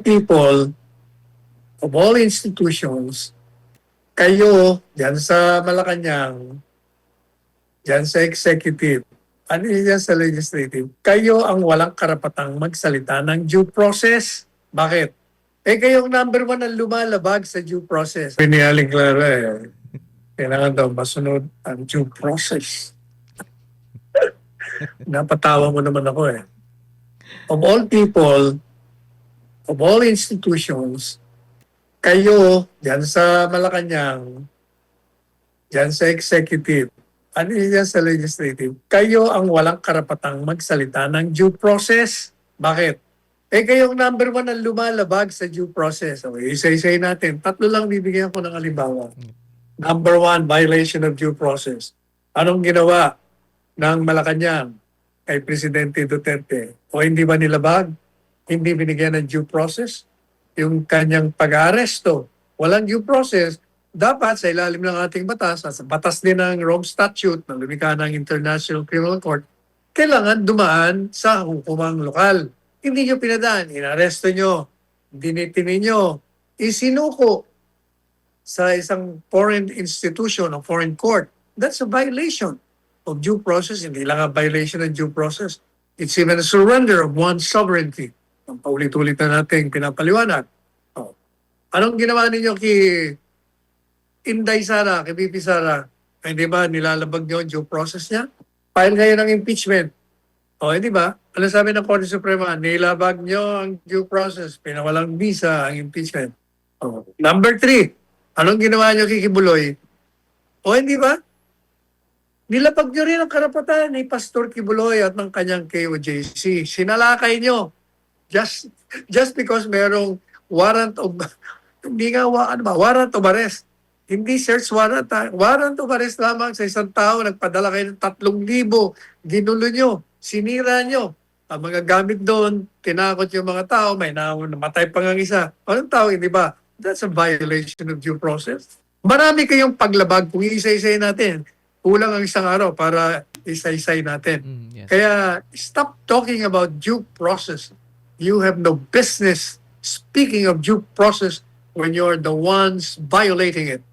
people, of all institutions, kayo, dyan sa Malacanang, dyan sa executive, ano yan sa legislative, kayo ang walang karapatang magsalita ng due process. Bakit? Eh kayong number one ang lumalabag sa due process. Pinialing Clara kailangan daw masunod ang due process. Napatawa mo naman ako eh. Of all people, of all institutions, kayo, dyan sa Malacanang, dyan sa executive, ano yan sa legislative, kayo ang walang karapatang magsalita ng due process. Bakit? Eh kayong number one ang lumalabag sa due process. Okay, isa-isay natin. Tatlo lang bibigyan ko ng halimbawa. Number one, violation of due process. Anong ginawa ng Malacanang kay Presidente Duterte? O hindi ba nilabag? Hindi binigyan ng due process? Yung kanyang pag-aresto, walang due process, dapat sa ilalim ng ating batas, sa batas din ng Rome Statute ng lumikha ng International Criminal Court, kailangan dumaan sa hukumang lokal. Hindi nyo pinadaan, inaresto nyo, dinitini nyo, isinuko sa isang foreign institution o foreign court. That's a violation of due process. Hindi lang a violation of due process. It's even a surrender of one's sovereignty. Ang paulit-ulit na natin pinapaliwanag. Oh. Anong ginawa ninyo kay Inday Sara, kay Pipi Sara? Ay, di ba, nilalabag nyo ang due process niya? File kayo ng impeachment. O, di ba? Ano sabi ng Korte Suprema? Nilabag nyo ang due process. Pinawalang visa ang impeachment. O. Number 3, anong ginawa nyo kay Kibuloy? O, hindi ba? Nilabag nyo rin ang karapatan ni Pastor Kibuloy at ng kanyang KOJC. Sinalakay nyo. Just because merong warrant of hindi nga warrant of arrest. Hindi search warrant. Warrant of arrest lamang sa isang tao, nagpadala kayo ng 3,000, ginulo nyo, sinira nyo. Ang mga gamit doon, tinakot yung mga tao, may namatay pa nga isa. Anong tao, hindi ba? That's a violation of due process. Marami kayong paglabag kung isa-isay natin. Kulang ang isang araw para isa-isay natin. Yes. Kaya stop talking about due process. You have no business speaking of due process when you're the ones violating it.